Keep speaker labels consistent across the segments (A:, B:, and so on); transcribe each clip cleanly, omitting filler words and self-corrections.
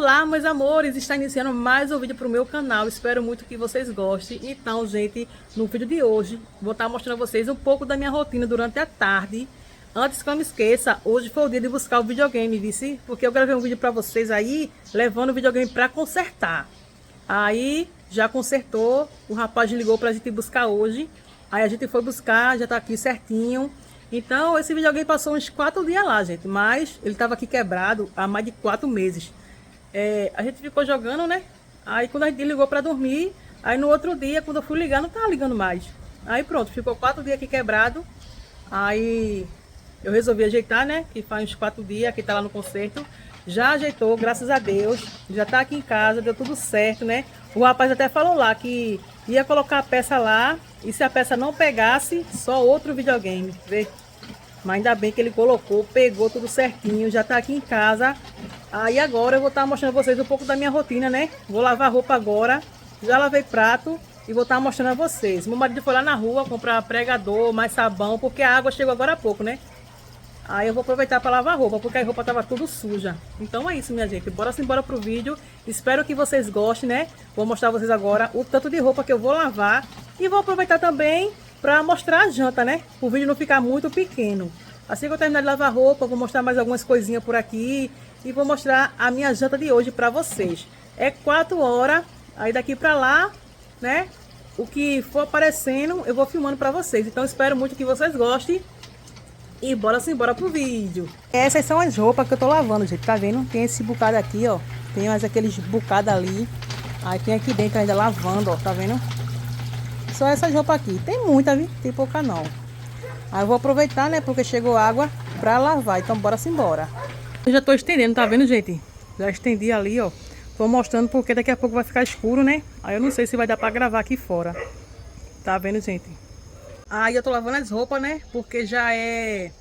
A: Olá, meus amores, está iniciando mais um vídeo para o meu canal, espero muito que vocês gostem. Então, gente, no vídeo de hoje, vou estar mostrando a vocês um pouco da minha rotina durante a tarde. Antes que eu me esqueça, hoje foi o dia de buscar o videogame, vice? Porque eu gravei um vídeo para vocês aí, levando o videogame para consertar. Aí, já consertou, o rapaz ligou para a gente buscar hoje. Aí a gente foi buscar, já está aqui certinho. Então, esse videogame passou uns 4 dias lá, gente, mas ele estava aqui quebrado há mais de 4 meses. A gente ficou jogando, né? Aí quando a gente ligou para dormir, aí no outro dia, quando eu fui ligar, não tava ligando mais. Aí pronto, ficou 4 dias aqui quebrado. Aí eu resolvi ajeitar, né? Que faz uns 4 dias que tá lá no conserto. Já ajeitou, graças a Deus. Já tá aqui em casa, deu tudo certo, né? O rapaz até falou lá que ia colocar a peça lá. E se a peça não pegasse, só outro videogame. Vê? Mas ainda bem que ele colocou, pegou tudo certinho, já tá aqui em casa. Aí agora eu vou estar mostrando a vocês um pouco da minha rotina, né? Vou lavar roupa agora, já lavei prato e vou estar mostrando a vocês. Meu marido foi lá na rua comprar pregador, mais sabão, porque a água chegou agora há pouco, né? Aí eu vou aproveitar para lavar a roupa, porque a roupa tava tudo suja. Então é isso, minha gente. Bora embora pro vídeo. Espero que vocês gostem, né? Vou mostrar a vocês agora o tanto de roupa que eu vou lavar. E vou aproveitar também para mostrar a janta, né? O vídeo não ficar muito pequeno. Assim que eu terminar de lavar roupa, vou mostrar mais algumas coisinhas por aqui. E vou mostrar a minha janta de hoje para vocês. É 4 horas. Aí daqui para lá, né? O que for aparecendo, eu vou filmando para vocês. Então espero muito que vocês gostem. E bora pro vídeo. Essas são as roupas que eu tô lavando, gente. Tá vendo? Tem esse bocado aqui, ó. Tem mais aqueles bocados ali. Aí tem aqui dentro ainda lavando, ó. Tá vendo? Só essas roupas aqui. Tem muita, viu? Tem pouca não. Aí eu vou aproveitar, né? Porque chegou água pra lavar. Então bora embora. Eu já tô estendendo, tá vendo, gente? Já estendi ali, ó. Tô mostrando porque daqui a pouco vai ficar escuro, né? Aí eu não sei se vai dar pra gravar aqui fora. Tá vendo, gente? Aí eu tô lavando as roupas, né? Porque já é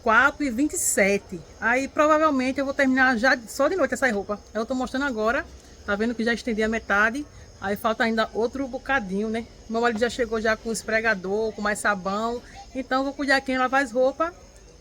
A: 4h27. Aí provavelmente eu vou terminar já só de noite essa roupa. Eu tô mostrando agora. Tá vendo que já estendi a metade. Aí falta ainda outro bocadinho, né? Meu marido já chegou já com esfregador, com mais sabão. Então eu vou cuidar aqui em lavar as roupas.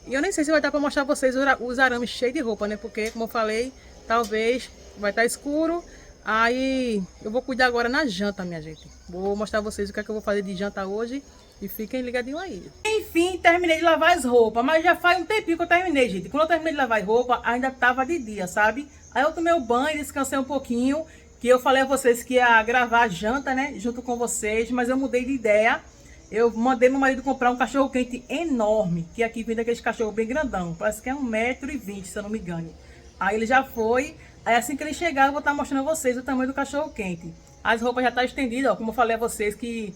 A: E eu nem sei se vai dar pra mostrar pra vocês os arames cheios de roupa, né? Porque, como eu falei, talvez vai estar escuro. Aí eu vou cuidar agora na janta, minha gente. Vou mostrar a vocês o que é que eu vou fazer de janta hoje. E fiquem ligadinhos aí. Enfim, terminei de lavar as roupas. Mas já faz um tempinho que eu terminei, gente. Quando eu terminei de lavar as roupas, ainda tava de dia, sabe? Aí eu tomei o banho, descansei um pouquinho. Que eu falei a vocês que ia gravar a janta, né? Junto com vocês. Mas eu mudei de ideia. Eu mandei meu marido comprar um cachorro quente enorme. Que aqui vem daqueles cachorros bem grandão. Parece que é 1,20 m, se eu não me engano. Aí ele já foi. Aí assim que ele chegar, eu vou estar mostrando a vocês o tamanho do cachorro quente. As roupas já estão estendidas, ó. Como eu falei a vocês que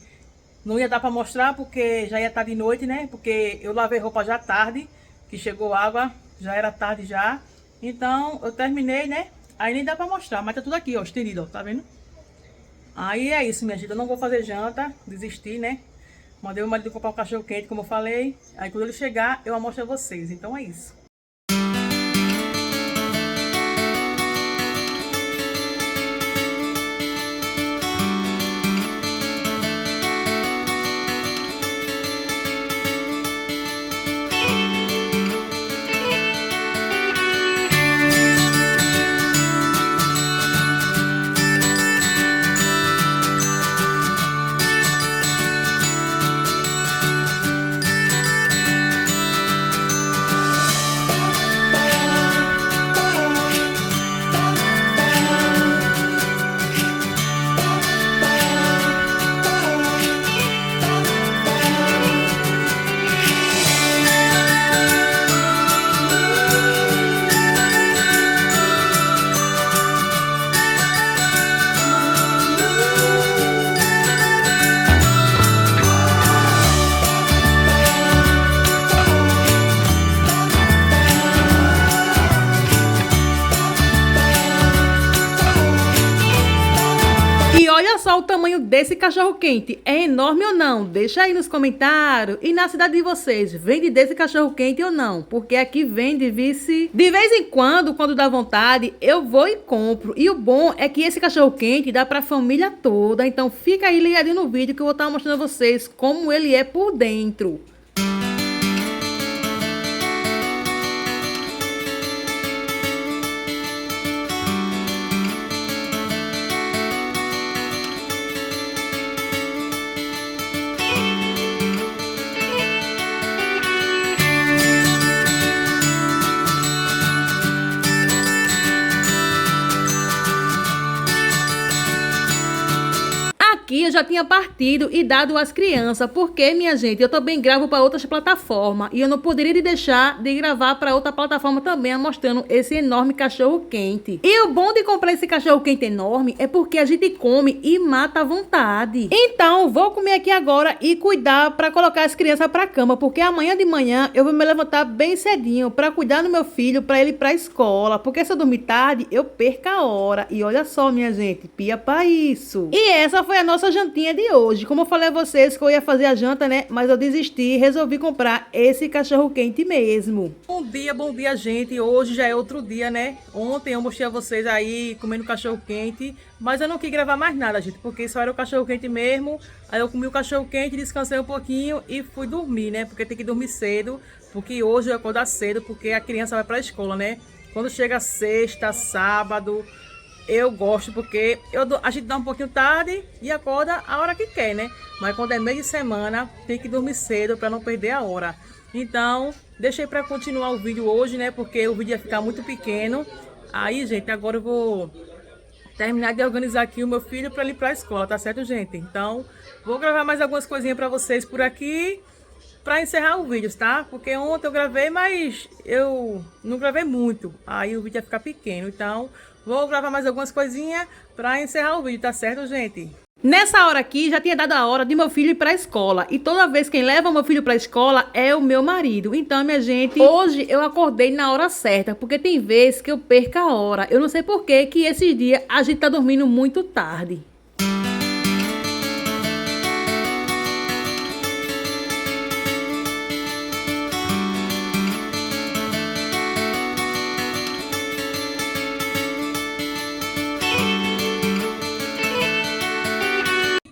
A: não ia dar para mostrar porque já ia estar de noite, né? Porque eu lavei roupa já tarde, que chegou água, já era tarde já. Então eu terminei, né? Aí nem dá para mostrar, mas tá tudo aqui, ó, estendido, ó, tá vendo? Aí é isso, minha gente. Eu não vou fazer janta, desisti, né? Mandei o marido comprar um cachorro quente, como eu falei. Aí quando ele chegar, eu mostro a vocês. Então é isso. Olha só o tamanho desse cachorro quente. É enorme ou não? Deixa aí nos comentários. E na cidade de vocês, vende desse cachorro quente ou não? Porque aqui vende, vice. De vez em quando dá vontade, eu vou e compro. E o bom é que esse cachorro quente dá pra família toda. Então fica aí ligadinho no vídeo que eu vou estar mostrando a vocês como ele é por dentro. aqui eu já tinha partido e dado às crianças, porque, minha gente, eu também gravo para outras plataformas e eu não poderia deixar de gravar para outra plataforma também, mostrando esse enorme cachorro quente. E o bom de comprar esse cachorro quente enorme é porque a gente come e mata à vontade. Então, vou comer aqui agora e cuidar para colocar as crianças para cama, porque amanhã de manhã eu vou me levantar bem cedinho para cuidar do meu filho, para ele ir para a escola, porque se eu dormir tarde, eu perco a hora. E olha só, minha gente, pia para isso. E essa foi a nossa jantinha de hoje. Como eu falei a vocês que eu ia fazer a janta, né? Mas eu desisti e resolvi comprar esse cachorro quente mesmo. Bom dia, gente. Hoje já é outro dia, né? Ontem eu mostrei a vocês aí comendo cachorro quente, mas eu não quis gravar mais nada, gente, porque só era o cachorro quente mesmo. Aí eu comi o cachorro quente, descansei um pouquinho e fui dormir, né? Porque tem que dormir cedo, porque hoje eu acordo cedo, porque a criança vai para a escola, né? Quando chega sexta, sábado, eu gosto, porque a gente dá um pouquinho tarde e acorda a hora que quer, né? Mas quando é meio de semana, tem que dormir cedo para não perder a hora. Então, deixei para continuar o vídeo hoje, né? Porque o vídeo ia ficar muito pequeno. Aí, gente, agora eu vou terminar de organizar aqui o meu filho para ele ir para a escola, tá certo, gente? Então, vou gravar mais algumas coisinhas para vocês por aqui, para encerrar o vídeo, tá? Porque ontem eu gravei, mas eu não gravei muito. Aí o vídeo ia ficar pequeno. Então, vou gravar mais algumas coisinhas para encerrar o vídeo, tá certo, gente? Nessa hora aqui, já tinha dado a hora de meu filho ir para a escola. E toda vez quem leva meu filho para a escola é o meu marido. Então, minha gente, hoje eu acordei na hora certa, porque tem vezes que eu perco a hora. Eu não sei por que esses dias a gente tá dormindo muito tarde.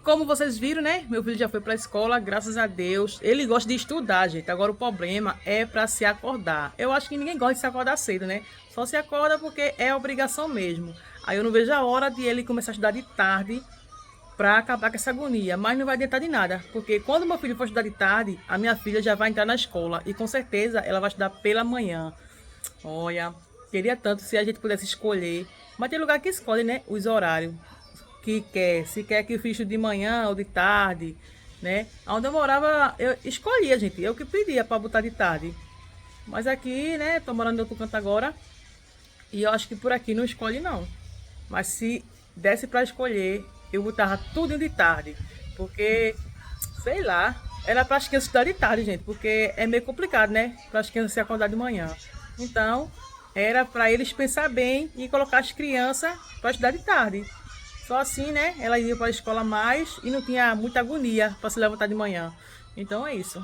A: Como vocês viram, né? Meu filho já foi para a escola, graças a Deus. Ele gosta de estudar, gente. Agora o problema é para se acordar. Eu acho que ninguém gosta de se acordar cedo, né? Só se acorda porque é obrigação mesmo. Aí eu não vejo a hora de ele começar a estudar de tarde para acabar com essa agonia. Mas não vai adiantar de nada, porque quando meu filho for estudar de tarde, a minha filha já vai entrar na escola. E com certeza ela vai estudar pela manhã. Olha, queria tanto se a gente pudesse escolher. Mas tem lugar que escolhe, né? Os horários que quer, se quer que o filho de manhã ou de tarde, né? Onde eu morava, eu escolhia, gente, eu que pedia para botar de tarde. Mas aqui, né, tô morando em outro canto agora, e eu acho que por aqui não escolhe não. Mas se desse para escolher, eu botava tudo de tarde, porque, sei lá, era para as crianças estudar de tarde, gente, porque é meio complicado, né, para as crianças se acordar de manhã. Então, era para eles pensar bem e colocar as crianças para estudar de tarde. Só assim, né? Ela ia para a escola mais e não tinha muita agonia para se levantar de manhã. Então é isso.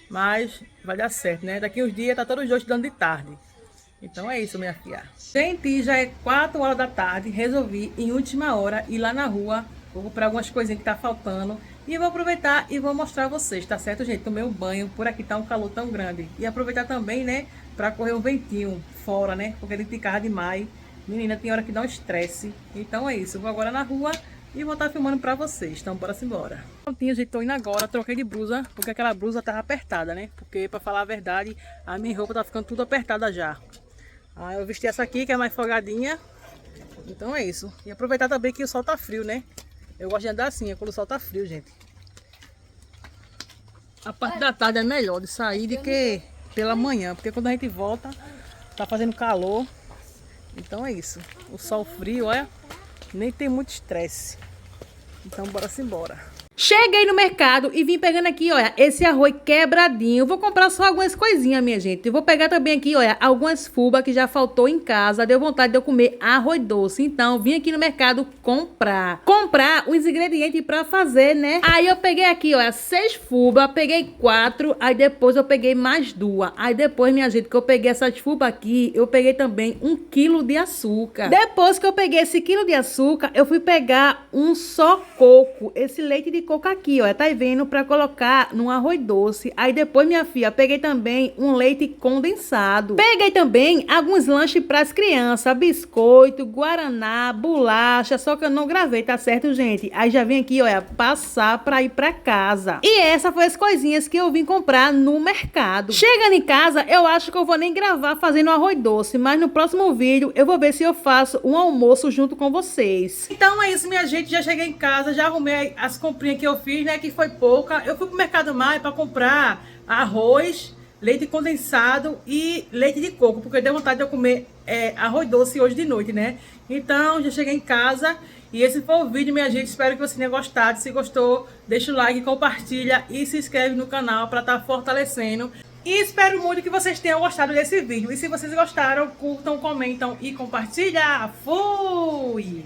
A: Mas vai dar certo, né? Daqui uns dias tá todos os dois estudando de tarde. Então é isso, minha filha. Gente, já é 4 horas da tarde. Resolvi, em última hora, ir lá na rua. Vou comprar algumas coisinhas que tá faltando. E vou aproveitar e vou mostrar a vocês, tá certo, gente? Tomei um banho. Por aqui tá um calor tão grande. E aproveitar também, né? Para correr um ventinho fora, né? Porque ele ficava demais. Menina, tem hora que dá um estresse. Então é isso. Eu vou agora na rua e vou estar filmando pra vocês. Então bora embora. Prontinho, gente. Tô indo agora. Troquei de blusa. Porque aquela blusa tava apertada, né? Porque, pra falar a verdade, a minha roupa tá ficando tudo apertada já. Aí eu vesti essa aqui, que é mais folgadinha. Então é isso. E aproveitar também que o sol tá frio, né? Eu gosto de andar assim, quando o sol tá frio, gente. A parte da tarde é melhor de sair do que pela manhã. Porque quando a gente volta, tá fazendo calor. Então é isso, o sol frio, olha, nem tem muito estresse. Então bora embora. Cheguei no mercado e vim pegando aqui, olha, esse arroz quebradinho. Vou comprar só algumas coisinhas, minha gente. Eu vou pegar também aqui, olha, algumas fubas que já faltou em casa. Deu vontade de eu comer arroz doce. Então, vim aqui no mercado comprar os ingredientes pra fazer, né? Aí eu peguei aqui, olha, 6 fubas, peguei 4. Aí depois eu peguei mais 2. Aí depois, minha gente, que eu peguei essas fubas aqui, eu peguei também 1 quilo de açúcar. Depois que eu peguei esse quilo de açúcar, eu fui pegar um só coco. Esse leite de coco aqui, ó, tá vendo? Pra colocar num arroz doce. Aí depois, minha filha, peguei também um leite condensado. Peguei também alguns lanches pras crianças, biscoito, guaraná, bolacha, só que eu não gravei, tá certo, gente? Aí já vim aqui, olha, passar pra ir pra casa. E essa foi as coisinhas que eu vim comprar no mercado. Chegando em casa, eu acho que eu vou nem gravar fazendo arroz doce, mas no próximo vídeo eu vou ver se eu faço um almoço junto com vocês. Então é isso, minha gente, já cheguei em casa, já arrumei as comprinhas que eu fiz, né, que foi pouca. Eu fui pro Mercado Maia para comprar arroz, leite condensado e leite de coco, porque deu vontade de eu comer arroz doce hoje de noite, né? Então já cheguei em casa e esse foi o vídeo, minha gente. Espero que você tenha gostado. Se gostou, deixa o like, compartilha e se inscreve no canal para estar fortalecendo. E espero muito que vocês tenham gostado desse vídeo. E se vocês gostaram, curtam, comentam e compartilham. Fui!